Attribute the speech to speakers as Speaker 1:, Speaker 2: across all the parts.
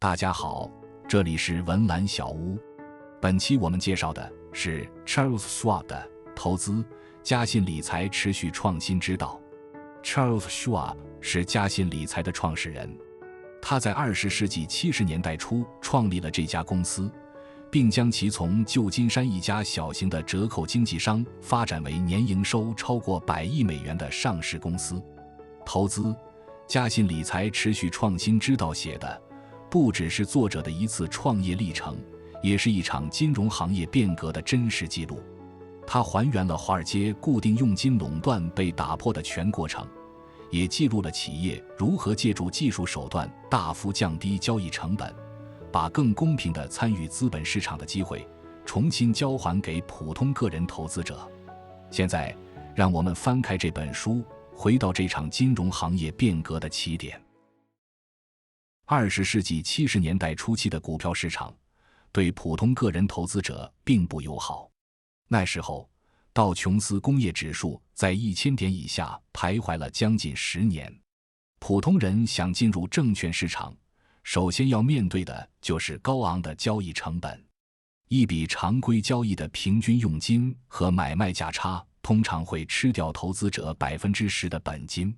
Speaker 1: 大家好，这里是文澜小屋。本期我们介绍的是 Charles Schwab 的投资嘉信理财持续创新之道。Charles Schwab 是嘉信理财的创始人，他在20世纪70年代初创立了这家公司，并将其从旧金山一家小型的折扣经纪商发展为年营收超过100亿美元的上市公司。投资嘉信理财持续创新之道写的不只是作者的一次创业历程，也是一场金融行业变革的真实记录。它还原了华尔街固定佣金垄断被打破的全过程，也记录了企业如何借助技术手段大幅降低交易成本，把更公平地参与资本市场的机会重新交还给普通个人投资者。现在，让我们翻开这本书，回到这场金融行业变革的起点。20世纪70年代初期的股票市场对普通个人投资者并不友好。那时候，道琼斯工业指数在1000点以下徘徊了将近10年。普通人想进入证券市场，首先要面对的就是高昂的交易成本。一笔常规交易的平均佣金和买卖价差通常会吃掉投资者10%的本金。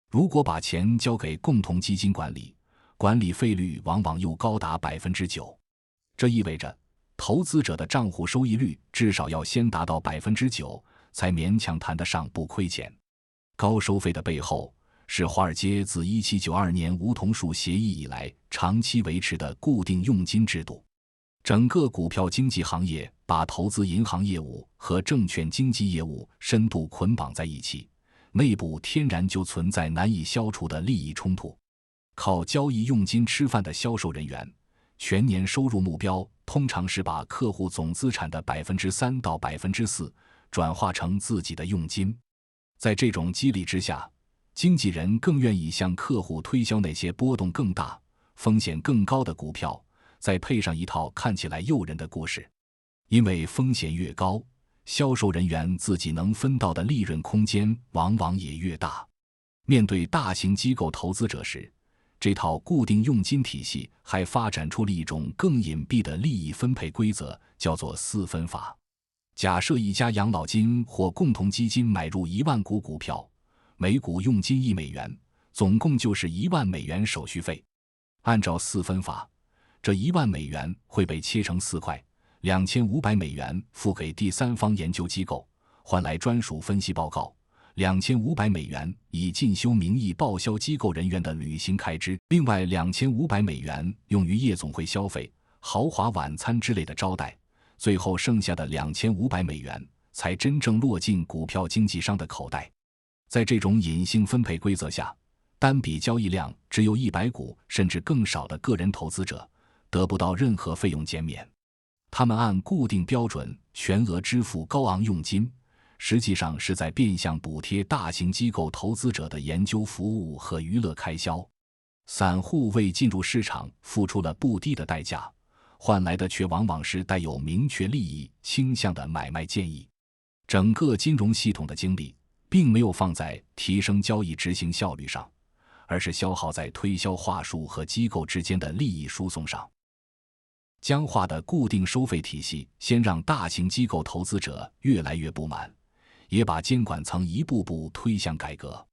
Speaker 1: 如果把钱交给共同基金管理，管理费率往往又高达9%。这意味着投资者的账户收益率至少要先达到9%，才勉强谈得上不亏钱。高收费的背后是华尔街自1792年梧桐树协议以来长期维持的固定佣金制度。整个股票经纪行业把投资银行业务和证券经纪业务深度捆绑在一起，内部天然就存在难以消除的利益冲突。靠交易佣金吃饭的销售人员，全年收入目标通常是把客户总资产的3%到4%转化成自己的佣金。在这种激励之下，经纪人更愿意向客户推销那些波动更大、风险更高的股票，再配上一套看起来诱人的故事。因为风险越高，销售人员自己能分到的利润空间往往也越大。面对大型机构投资者时，这套固定佣金体系还发展出了一种更隐蔽的利益分配规则，叫做4分法。假设一家养老金或共同基金买入1万股股票，每股佣金1美元，总共就是1万美元手续费。按照4分法，这1万美元会被切成4块，2500美元付给第三方研究机构，换来专属分析报告；2500美元以进修名义报销机构人员的旅行开支，另外2500美元用于夜总会消费、豪华晚餐之类的招待，最后剩下的2500美元才真正落进股票经纪商的口袋。在这种隐性分配规则下，单笔交易量只有100股甚至更少的个人投资者得不到任何费用减免。他们按固定标准全额支付高昂佣金，实际上是在变相补贴大型机构投资者的研究服务和娱乐开销。散户为进入市场付出了不低的代价，换来的却往往是带有明确利益倾向的买卖建议。整个金融系统的精力并没有放在提升交易执行效率上，而是消耗在推销话术和机构之间的利益输送上。僵化的固定收费体系先让大型机构投资者越来越不满，也把监管层一步步推向改革。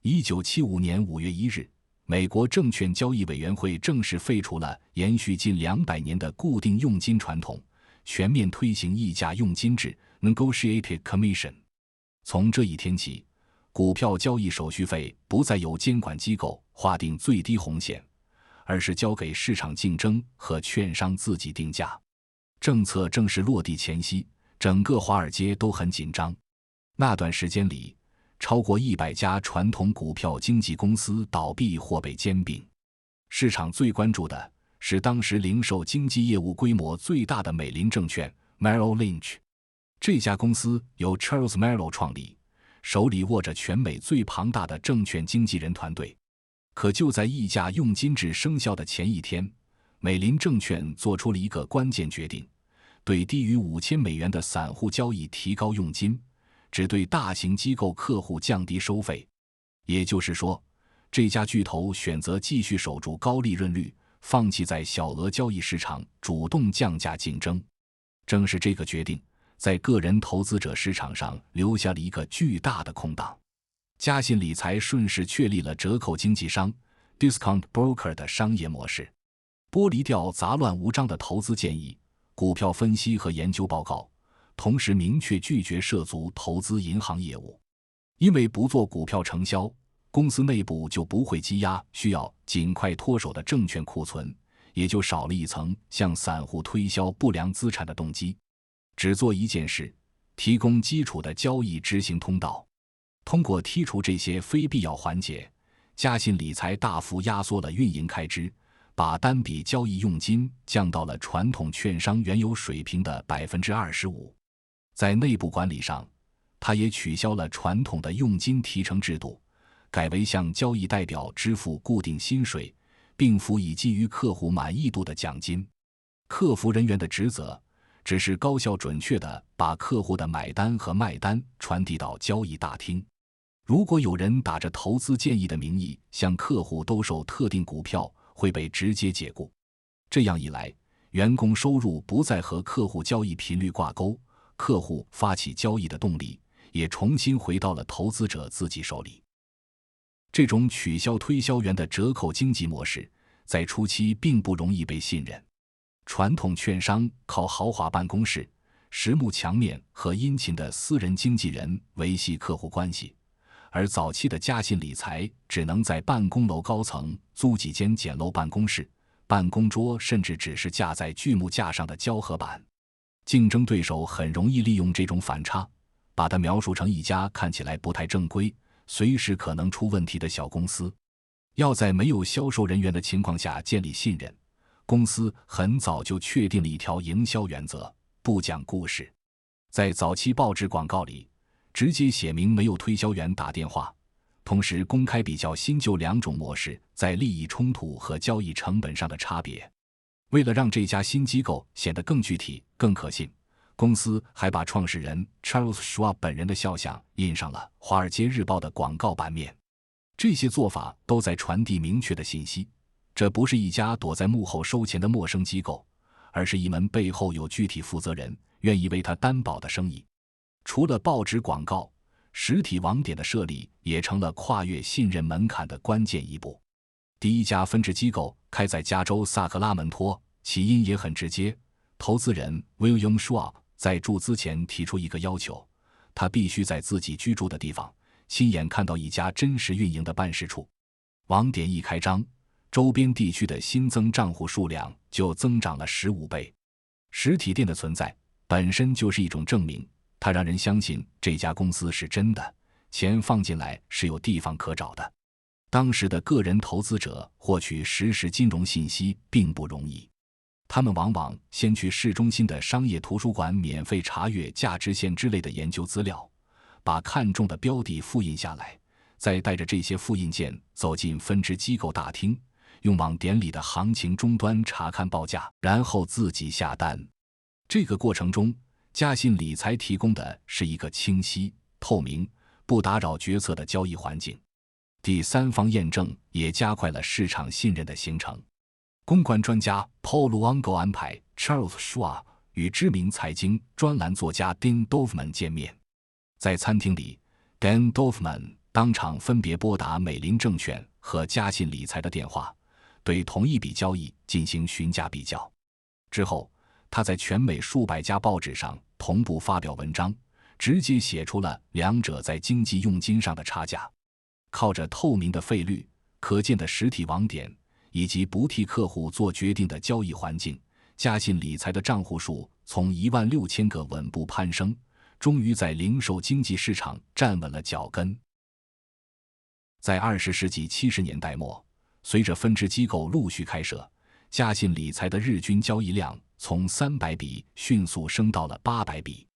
Speaker 1: 1975年5月1日，美国证券交易委员会正式废除了延续近200年的固定佣金传统，全面推行议价佣金制 （Negotiated Commission）。从这一天起，股票交易手续费不再由监管机构划定最低红线，而是交给市场竞争和券商自己定价。政策正式落地前夕，整个华尔街都很紧张。那段时间里，超过100家传统股票经纪公司倒闭或被兼并。市场最关注的是当时零售经纪业务规模最大的美林证券 Merrill Lynch。这家公司由 Charles Merrill 创立，手里握着全美最庞大的证券经纪人团队。可就在议价佣金制生效的前一天，美林证券做出了一个关键决定，对低于5000美元的散户交易提高佣金，只对大型机构客户降低收费。也就是说，这家巨头选择继续守住高利润率，放弃在小额交易市场主动降价竞争。正是这个决定，在个人投资者市场上留下了一个巨大的空档。嘉信理财顺势确立了折扣经纪商 discount broker 的商业模式，剥离掉杂乱无章的投资建议、股票分析和研究报告，同时明确拒绝涉足投资银行业务。因为不做股票承销，公司内部就不会积压需要尽快脱手的证券库存，也就少了一层向散户推销不良资产的动机。只做一件事，提供基础的交易执行通道。通过剔除这些非必要环节，嘉信理财大幅压缩了运营开支，把单笔交易佣金降到了传统券商原有水平的 25%。 在内部管理上，它也取消了传统的佣金提成制度，改为向交易代表支付固定薪水，并辅以基于客户满意度的奖金。客服人员的职责只是高效准确地把客户的买单和卖单传递到交易大厅。如果有人打着投资建议的名义向客户兜售特定股票，会被直接解雇。这样一来，员工收入不再和客户交易频率挂钩，客户发起交易的动力也重新回到了投资者自己手里。这种取消推销员的折扣经济模式在初期并不容易被信任。传统券商靠豪华办公室、实木墙面和殷勤的私人经纪人维系客户关系，而早期的嘉信理财只能在办公楼高层租几间简陋办公室，办公桌甚至只是架在锯木架上的胶合板。竞争对手很容易利用这种反差，把它描述成一家看起来不太正规、随时可能出问题的小公司。要在没有销售人员的情况下建立信任，公司很早就确定了一条营销原则：不讲故事。在早期报纸广告里，直接写明没有推销员打电话，同时公开比较新旧两种模式在利益冲突和交易成本上的差别。为了让这家新机构显得更具体、更可信，公司还把创始人 Charles Schwab 本人的肖像印上了《华尔街日报》的广告版面。这些做法都在传递明确的信息：这不是一家躲在幕后收钱的陌生机构，而是一门背后有具体负责人、愿意为他担保的生意。除了报纸广告，实体网点的设立也成了跨越信任门槛的关键一步。第一家分支机构开在加州萨克拉门托，起因也很直接。投资人 William Schwab 在注资前提出一个要求，他必须在自己居住的地方亲眼看到一家真实运营的办事处。网点一开张，周边地区的新增账户数量就增长了15倍。实体店的存在本身就是一种证明，它让人相信这家公司是真的，钱放进来是有地方可找的。当时的个人投资者获取实时金融信息并不容易，他们往往先去市中心的商业图书馆免费查阅价值线之类的研究资料，把看中的标的复印下来，再带着这些复印件走进分支机构大厅，用网点里的行情终端查看报价，然后自己下单。这个过程中，嘉信理财提供的是一个清晰、透明、不打扰决策的交易环境。第三方验证也加快了市场信任的形成。公关专家 Paul Luongo 安排 Charles Schwab 与知名财经专栏作家 Dan Dorfman 见面。在餐厅里， Dan Dorfman 当场分别拨打美林证券和嘉信理财的电话，对同一笔交易进行询价比较。之后，他在全美数百家报纸上同步发表文章，直接写出了两者在经济佣金上的差价。靠着透明的费率、可见的实体网点以及不替客户做决定的交易环境，嘉信理财的账户数从16000个稳步攀升，终于在零售经济市场站稳了脚跟。在20世纪70年代末，随着分支机构陆续开设，嘉信理财的日均交易量从300笔迅速升到了800笔。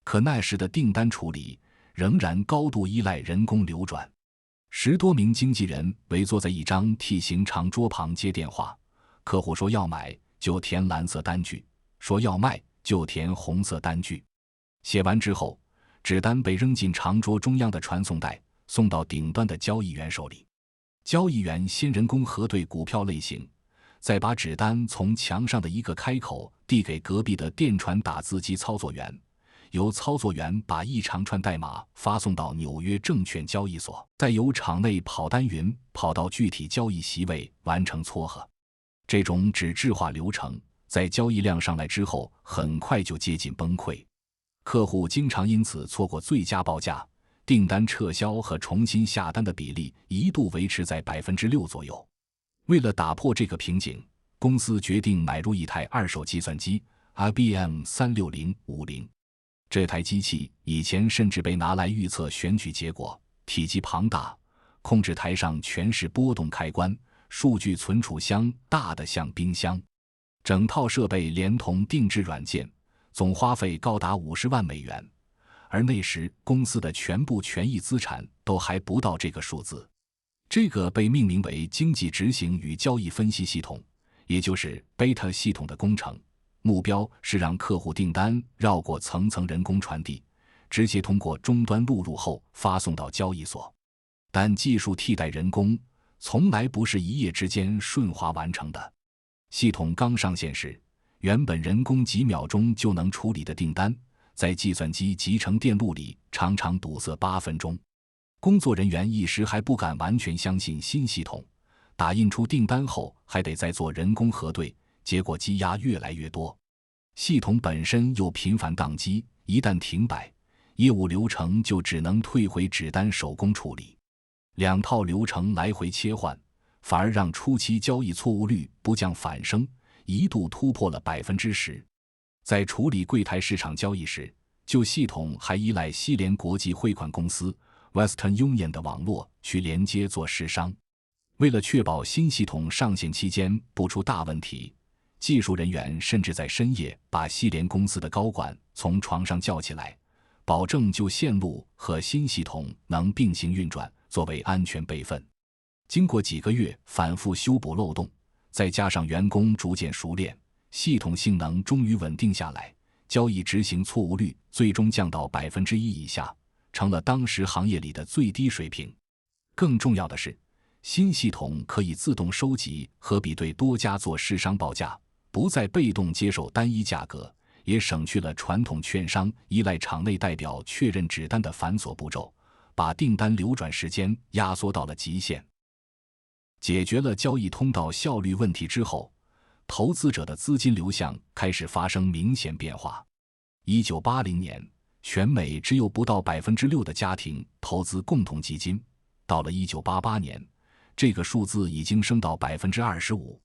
Speaker 1: 可那时的订单处理仍然高度依赖人工流转。10多名经纪人围坐在一张 T 型长桌旁接电话，客户说要买就填蓝色单据，说要卖就填红色单据。写完之后，纸单被扔进长桌中央的传送带，送到顶端的交易员手里。交易员先人工核对股票类型，再把纸单从墙上的一个开口递给隔壁的电传打字机操作员，由操作员把一长串代码发送到纽约证券交易所，再由场内跑单云跑到具体交易席位完成撮合。这种纸质化流程在交易量上来之后很快就接近崩溃，客户经常因此错过最佳报价，订单撤销和重新下单的比例一度维持在 6% 左右。为了打破这个瓶颈，公司决定买入一台二手计算机 IBM 36050。这台机器以前甚至被拿来预测选举结果，体积庞大，控制台上全是波动开关，数据存储箱大得像冰箱。整套设备连同定制软件，总花费高达50万美元，而那时公司的全部权益资产都还不到这个数字。这个被命名为经济执行与交易分析系统，也就是 Beta 系统的工程，目标是让客户订单绕过层层人工传递，直接通过终端录入后发送到交易所。但技术替代人工，从来不是一夜之间顺滑完成的。系统刚上线时，原本人工几秒钟就能处理的订单，在计算机集成电路里常常堵塞8分钟。工作人员一时还不敢完全相信新系统，打印出订单后还得再做人工核对，结果积压越来越多。系统本身又频繁宕机，一旦停摆，业务流程就只能退回纸单手工处理。两套流程来回切换，反而让初期交易错误率不降反升，一度突破了 10%。在处理柜台市场交易时，旧系统还依赖西联国际汇款公司 Western Union 的网络去连接做市商。为了确保新系统上线期间不出大问题，技术人员甚至在深夜把西联公司的高管从床上叫起来，保证旧线路和新系统能并行运转，作为安全备份。经过几个月反复修补漏洞，再加上员工逐渐熟练，系统性能终于稳定下来，交易执行错误率最终降到 1% 以下，成了当时行业里的最低水平。更重要的是，新系统可以自动收集和比对多家做市商报价，不再被动接受单一价格，也省去了传统券商依赖场内代表确认纸单的繁琐步骤，把订单流转时间压缩到了极限。解决了交易通道效率问题之后，投资者的资金流向开始发生明显变化。1980年，全美只有不到 6% 的家庭投资共同基金，到了1988年，这个数字已经升到 25%。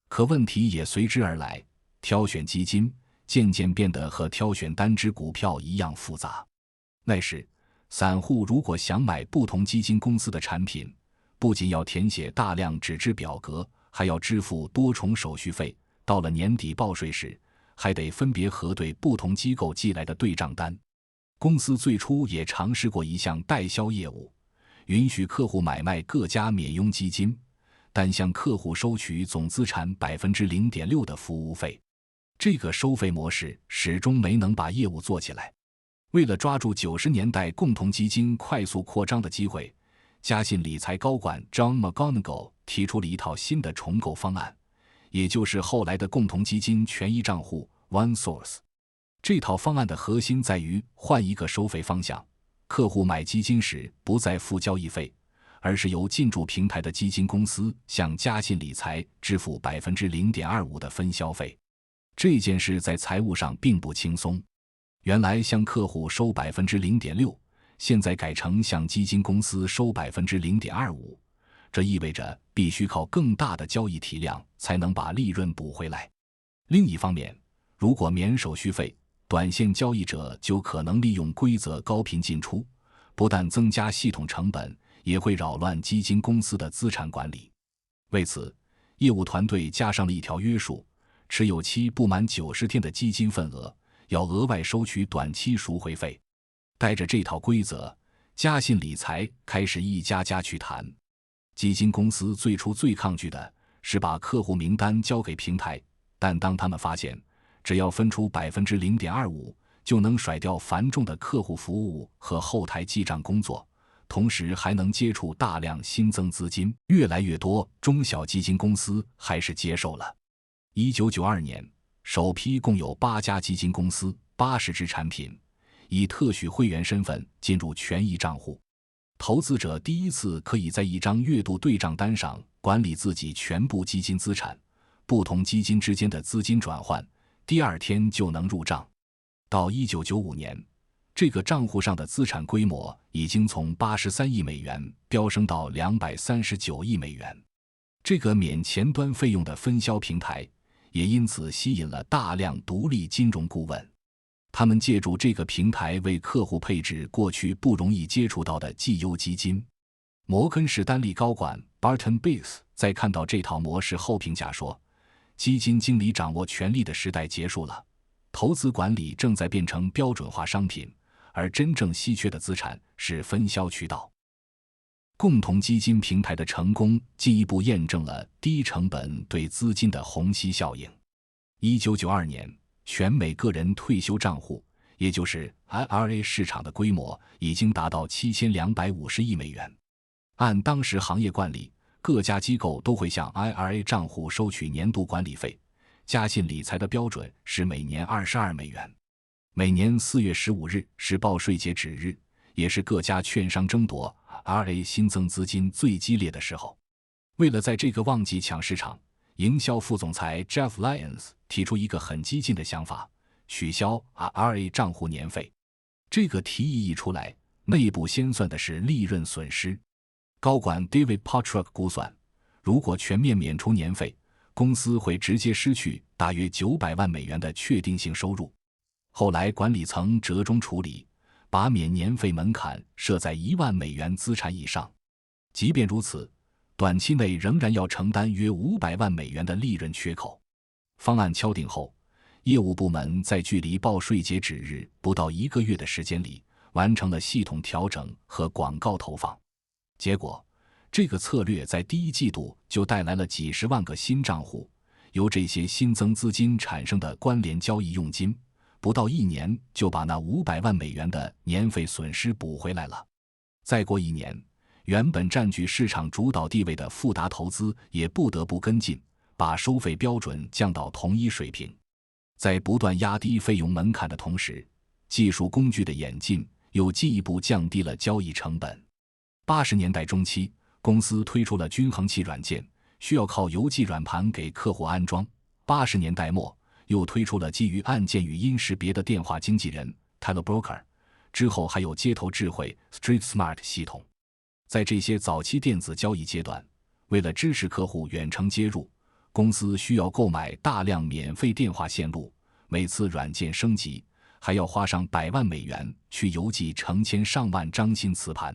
Speaker 1: 可问题也随之而来，挑选基金渐渐变得和挑选单只股票一样复杂。那时，散户如果想买不同基金公司的产品，不仅要填写大量纸质表格，还要支付多重手续费，到了年底报税时，还得分别核对不同机构寄来的对账单。公司最初也尝试过一项代销业务，允许客户买卖各家免佣基金，但向客户收取总资产 0.6% 的服务费。这个收费模式始终没能把业务做起来。为了抓住90年代共同基金快速扩张的机会，嘉信理财高管 John McGonigal 提出了一套新的重构方案，也就是后来的共同基金权益账户 OneSource。 这套方案的核心在于换一个收费方向，客户买基金时不再付交易费，而是由进驻平台的基金公司向嘉信理财支付 0.25% 的分销费。这件事在财务上并不轻松，原来向客户收 0.6%， 现在改成向基金公司收 0.25%， 这意味着必须靠更大的交易体量才能把利润补回来。另一方面，如果免手续费，短线交易者就可能利用规则高频进出，不但增加系统成本，也会扰乱基金公司的资产管理。为此，业务团队加上了一条约束，持有期不满90天的基金份额要额外收取短期赎回费。带着这套规则，嘉信理财开始一家家去谈。基金公司最初最抗拒的是把客户名单交给平台，但当他们发现只要分出 0.25%， 就能甩掉繁重的客户服务和后台记账工作，同时还能接触大量新增资金，越来越多中小基金公司还是接受了。1992年，首批共有8家基金公司80只产品以特许会员身份进入权益账户，投资者第一次可以在一张月度对账单上管理自己全部基金资产，不同基金之间的资金转换，第2天就能入账。到1995年，这个账户上的资产规模已经从83亿美元飙升到239亿美元。这个免前端费用的分销平台也因此吸引了大量独立金融顾问，他们借助这个平台为客户配置过去不容易接触到的绩优基金。摩根士丹利高管 Barton Biggs 在看到这套模式后评价说，基金经理掌握权力的时代结束了，投资管理正在变成标准化商品，而真正稀缺的资产是分销渠道。共同基金平台的成功进一步验证了低成本对资金的虹吸效应。1992年，全美个人退休账户，也就是 IRA 市场的规模已经达到7250亿美元。按当时行业惯例，各家机构都会向 IRA 账户收取年度管理费，嘉信理财的标准是每年22美元。每年4月15日是报税截止日，也是各家券商争夺 IRA 新增资金最激烈的时候。为了在这个旺季抢市场，营销副总裁 Jeff Lyons 提出一个很激进的想法，取消 IRA 账户年费。这个提议一出来，内部先算的是利润损失。高管 David Pottruck 估算，如果全面免除年费，公司会直接失去大约900万美元的确定性收入。后来管理层折中处理，把免年费门槛设在1万美元资产以上。即便如此，短期内仍然要承担约500万美元的利润缺口。方案敲定后，业务部门在距离报税截止日不到1个月的时间里，完成了系统调整和广告投放。结果，这个策略在第1季度就带来了几十万个新账户，由这些新增资金产生的关联交易佣金，不到1年就把那500万美元的年费损失补回来了。再过1年，原本占据市场主导地位的富达投资也不得不跟进，把收费标准降到同一水平。在不断压低费用门槛的同时，技术工具的演进又进一步降低了交易成本。80年代中期，公司推出了均衡器软件，需要靠邮寄软盘给客户安装。80年代末，又推出了基于按键语音识别的电话经纪人 Telebroker， 之后还有街头智慧 Street Smart 系统。在这些早期电子交易阶段，为了支持客户远程接入，公司需要购买大量免费电话线路，每次软件升级还要花上100万美元去邮寄成千上万张新磁盘。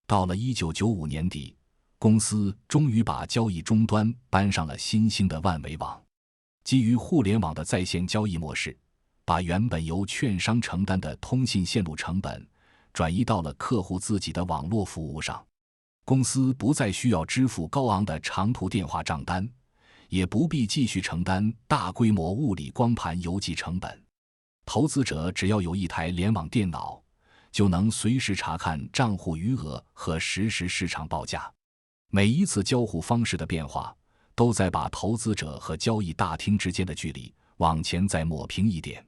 Speaker 1: 到了1995年底，公司终于把交易终端搬上了新兴的万维网，基于互联网的在线交易模式，把原本由券商承担的通信线路成本转移到了客户自己的网络服务上。公司不再需要支付高昂的长途电话账单，也不必继续承担大规模物理光盘邮寄成本。投资者只要有一台联网电脑，就能随时查看账户余额和实时市场报价。每一次交互方式的变化，都在把投资者和交易大厅之间的距离往前再抹平一点。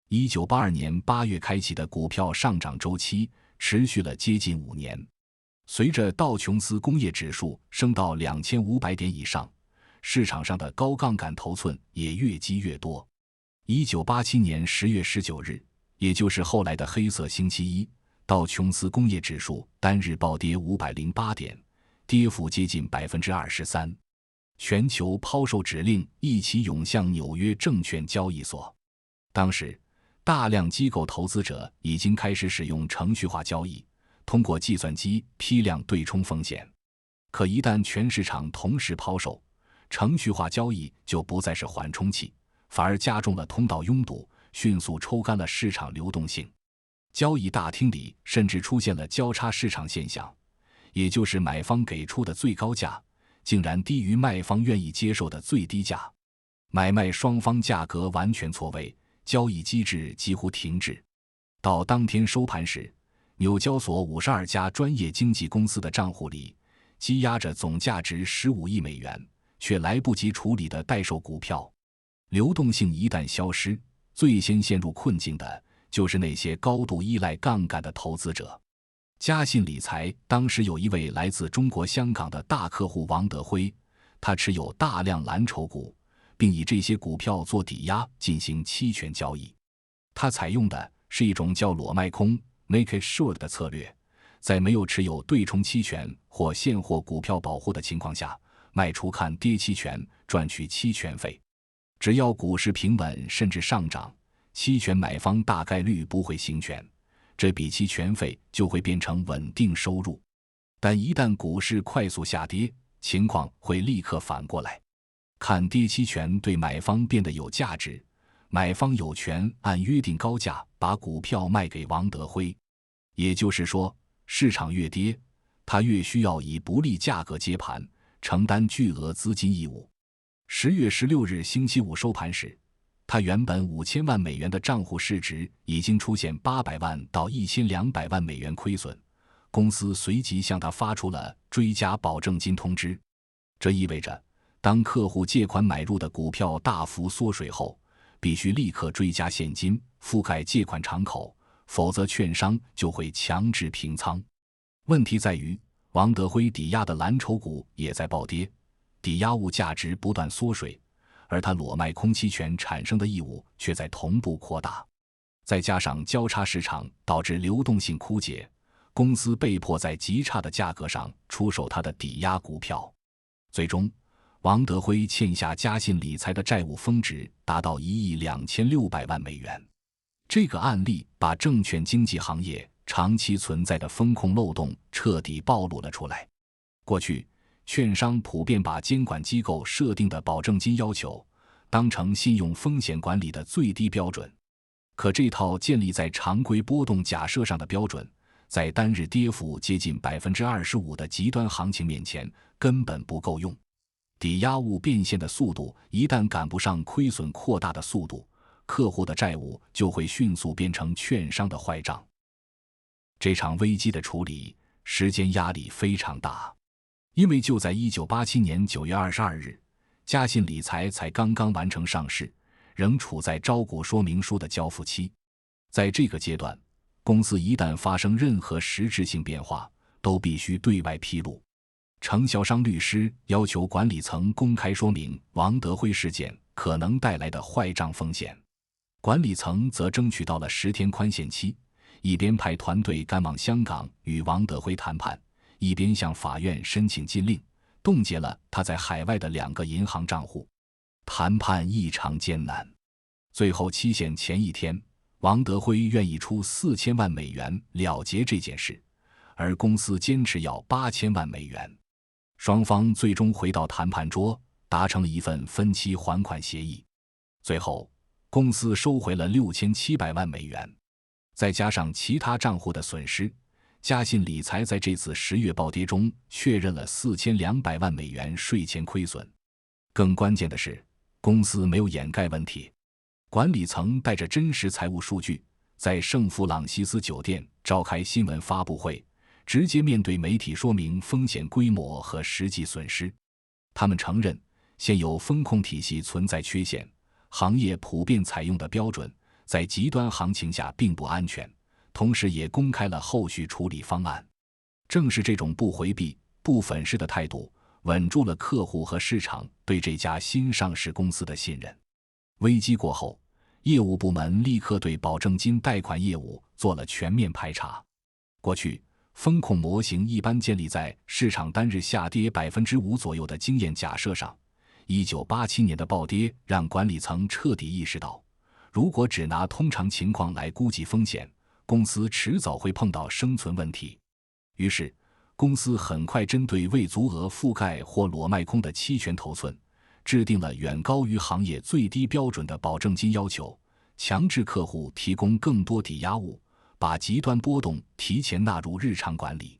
Speaker 1: 1982年8月开启的股票上涨周期持续了接近5年。随着道琼斯工业指数升到2500点以上，市场上的高杠杆头寸也越积越多。1987年10月19日，也就是后来的黑色星期一，道琼斯工业指数单日暴跌508点，跌幅接近 23%。全球抛售指令一起涌向纽约证券交易所。当时，大量机构投资者已经开始使用程序化交易，通过计算机批量对冲风险。可一旦全市场同时抛售，程序化交易就不再是缓冲器，反而加重了通道拥堵，迅速抽干了市场流动性。交易大厅里甚至出现了交叉市场现象，也就是买方给出的最高价竟然低于卖方愿意接受的最低价，买卖双方价格完全错位，交易机制几乎停滞。到当天收盘时，纽交所52家专业经纪公司的账户里积压着总价值15亿美元，却来不及处理的待售股票。流动性一旦消失，最先陷入困境的就是那些高度依赖杠杆的投资者。嘉信理财当时有一位来自中国香港的大客户王德辉，他持有大量蓝筹股，并以这些股票做抵押进行期权交易。他采用的是一种叫裸卖空 naked short 的策略，在没有持有对冲期权或现货股票保护的情况下，卖出看跌期权，赚取期权费。只要股市平稳甚至上涨，期权买方大概率不会行权，这笔期权费就会变成稳定收入。但一旦股市快速下跌，情况会立刻反过来。看跌期权对买方变得有价值，买方有权按约定高价把股票卖给王德辉。也就是说，市场越跌，他越需要以不利价格接盘，承担巨额资金义务。10月16日星期五收盘时，他原本5000万美元的账户市值已经出现800万到1200万美元亏损，公司随即向他发出了追加保证金通知。这意味着，当客户借款买入的股票大幅缩水后，必须立刻追加现金覆盖借款敞口，否则券商就会强制平仓。问题在于，王德辉抵押的蓝筹股也在暴跌，抵押物价值不断缩水，而他裸卖空期权产生的义务却在同步扩大。再加上交叉市场导致流动性枯竭，公司被迫在极差的价格上出售他的抵押股票。最终，王德辉欠下嘉信理财的债务峰值达到1亿2600万美元。这个案例把证券经纪行业长期存在的风控漏洞彻底暴露了出来。过去，券商普遍把监管机构设定的保证金要求当成信用风险管理的最低标准。可这套建立在常规波动假设上的标准，在单日跌幅接近 25% 的极端行情面前根本不够用。抵押物变现的速度一旦赶不上亏损扩大的速度，客户的债务就会迅速变成券商的坏账。这场危机的处理时间压力非常大，因为就在1987年9月22日，嘉信理财才刚刚完成上市，仍处在招股说明书的交付期。在这个阶段，公司一旦发生任何实质性变化，都必须对外披露。承销商律师要求管理层公开说明王德辉事件可能带来的坏账风险，管理层则争取到了10天宽限期，一边派团队赶往香港与王德辉谈判，一边向法院申请禁令，冻结了他在海外的2个银行账户。谈判异常艰难，最后期限前一天，王德辉愿意出4000万美元了结这件事，而公司坚持要8000万美元。双方最终回到谈判桌，达成了一份分期还款协议。最后，公司收回了6700万美元。再加上其他账户的损失，嘉信理财在这次10月暴跌中确认了4200万美元税前亏损。更关键的是，公司没有掩盖问题，管理层带着真实财务数据，在圣弗朗西斯酒店召开新闻发布会，直接面对媒体说明风险规模和实际损失。他们承认现有风控体系存在缺陷，行业普遍采用的标准在极端行情下并不安全，同时也公开了后续处理方案。正是这种不回避、不粉饰的态度，稳住了客户和市场对这家新上市公司的信任。危机过后，业务部门立刻对保证金贷款业务做了全面排查。过去，风控模型一般建立在市场单日下跌 5% 左右的经验假设上。1987年的暴跌让管理层彻底意识到，如果只拿通常情况来估计风险，公司迟早会碰到生存问题。于是，公司很快针对未足额覆盖或裸卖空的期权头寸，制定了远高于行业最低标准的保证金要求，强制客户提供更多抵押物，把极端波动提前纳入日常管理。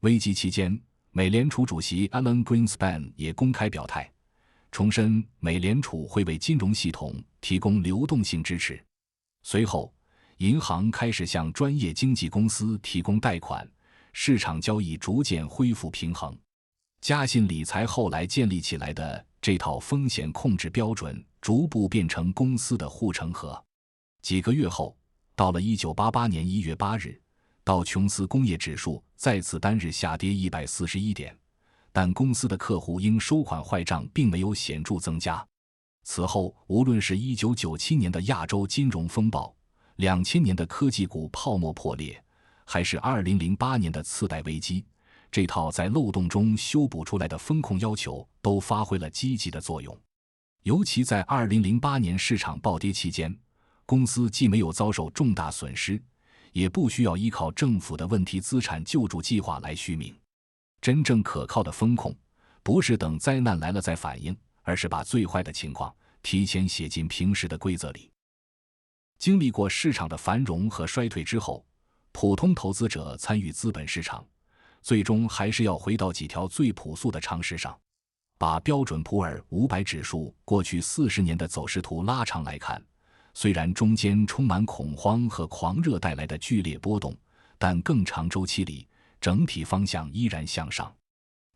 Speaker 1: 危机期间，美联储主席 Alan Greenspan 也公开表态，重申美联储会为金融系统提供流动性支持。随后，银行开始向专业经纪公司提供贷款，市场交易逐渐恢复平衡。嘉信理财后来建立起来的这套风险控制标准，逐步变成公司的护城河。几个月后，到了1988年1月8日，道琼斯工业指数再次单日下跌141点，但公司的客户应收款坏账并没有显著增加。此后，无论是1997年的亚洲金融风暴、2000年的科技股泡沫破裂，还是2008年的次贷危机，这套在漏洞中修补出来的风控要求都发挥了积极的作用。尤其在2008年市场暴跌期间，公司既没有遭受重大损失，也不需要依靠政府的问题资产救助计划来续命。真正可靠的风控，不是等灾难来了再反应，而是把最坏的情况提前写进平时的规则里。经历过市场的繁荣和衰退之后，普通投资者参与资本市场，最终还是要回到几条最朴素的常识上。把标准普尔500指数过去40年的走势图拉长来看，虽然中间充满恐慌和狂热带来的剧烈波动，但更长周期里，整体方向依然向上。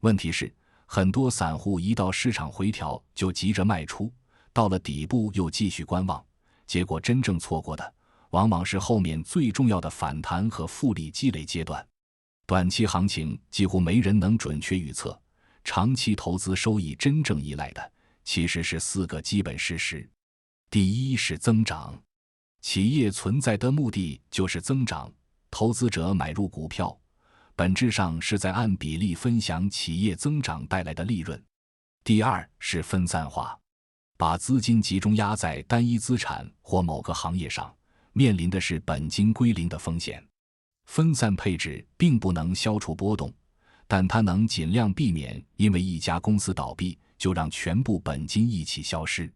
Speaker 1: 问题是，很多散户一到市场回调就急着卖出，到了底部又继续观望，结果真正错过的，往往是后面最重要的反弹和复利积累阶段。短期行情几乎没人能准确预测，长期投资收益真正依赖的，其实是4个基本事实。第一是增长，企业存在的目的就是增长，投资者买入股票，本质上是在按比例分享企业增长带来的利润。第二是分散化，把资金集中压在单一资产或某个行业上，面临的是本金归零的风险。分散配置并不能消除波动，但它能尽量避免因为一家公司倒闭就让全部本金一起消失。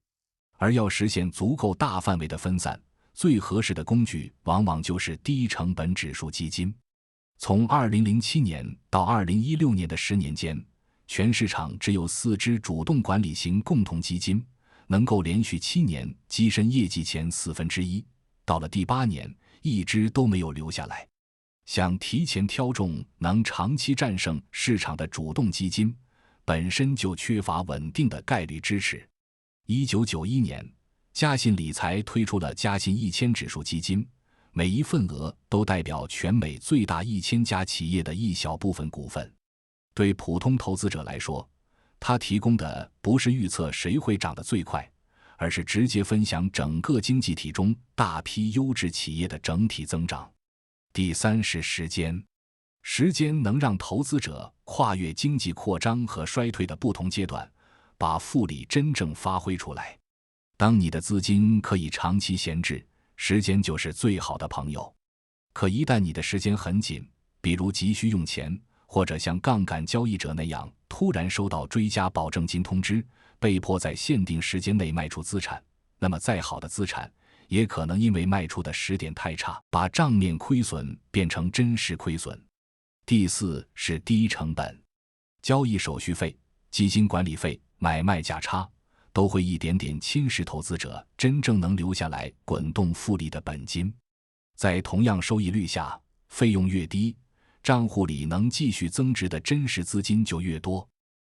Speaker 1: 而要实现足够大范围的分散，最合适的工具往往就是低成本指数基金。从2007年到2016年的10年间，全市场只有4只主动管理型共同基金能够连续7年跻身业绩前1/4，到了第8年，一只都没有留下来。想提前挑中能长期战胜市场的主动基金，本身就缺乏稳定的概率支持。1991年，嘉信理财推出了嘉信1000指数基金，每一份额都代表全美最大1000家企业的一小部分股份。对普通投资者来说，它提供的不是预测谁会涨得最快，而是直接分享整个经济体中大批优质企业的整体增长。第三是时间，时间能让投资者跨越经济扩张和衰退的不同阶段，把复利真正发挥出来。当你的资金可以长期闲置，时间就是最好的朋友。可一旦你的时间很紧，比如急需用钱，或者像杠杆交易者那样突然收到追加保证金通知，被迫在限定时间内卖出资产，那么再好的资产也可能因为卖出的时点太差，把账面亏损变成真实亏损。第四是低成本，交易手续费、基金管理费、买卖价差都会一点点侵蚀投资者真正能留下来滚动复利的本金。在同样收益率下，费用越低，账户里能继续增值的真实资金就越多。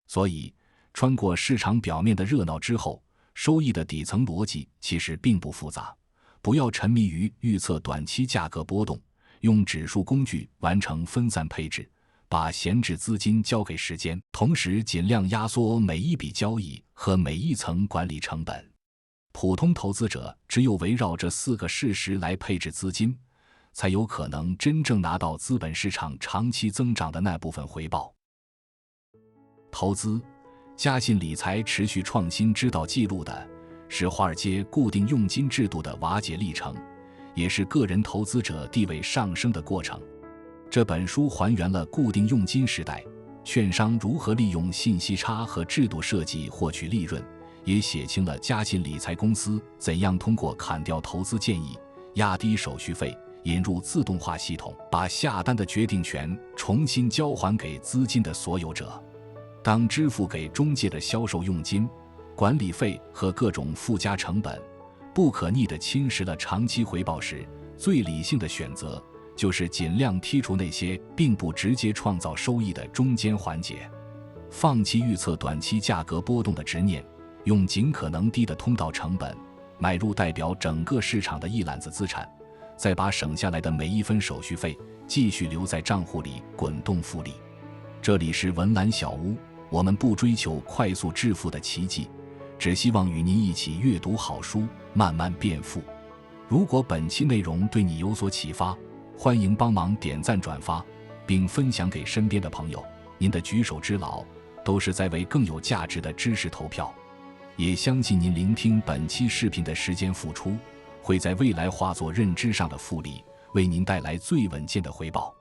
Speaker 1: 所以，穿过市场表面的热闹之后，收益的底层逻辑其实并不复杂。不要沉迷于预测短期价格波动，用指数工具完成分散配置，把闲置资金交给时间，同时尽量压缩每一笔交易和每一层管理成本。普通投资者只有围绕这4个事实来配置资金，才有可能真正拿到资本市场长期增长的那部分回报。投资，嘉信理财持续创新指导记录的是华尔街固定佣金制度的瓦解历程，也是个人投资者地位上升的过程。这本书还原了固定佣金时代券商如何利用信息差和制度设计获取利润，也写清了嘉信理财公司怎样通过砍掉投资建议、压低手续费、引入自动化系统，把下单的决定权重新交还给资金的所有者。当支付给中介的销售佣金、管理费和各种附加成本不可逆地侵蚀了长期回报时，最理性的选择就是尽量剔除那些并不直接创造收益的中间环节，放弃预测短期价格波动的执念，用尽可能低的通道成本买入代表整个市场的一揽子资产，再把省下来的每一分手续费继续留在账户里滚动复利。这里是文澜小屋，我们不追求快速致富的奇迹，只希望与您一起阅读好书，慢慢变富。如果本期内容对你有所启发，欢迎帮忙点赞转发，并分享给身边的朋友。您的举手之劳都是在为更有价值的知识投票。也相信您聆听本期视频的时间付出，会在未来化作认知上的复利，为您带来最稳健的回报。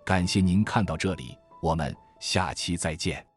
Speaker 1: 感谢您看到这里，我们下期再见。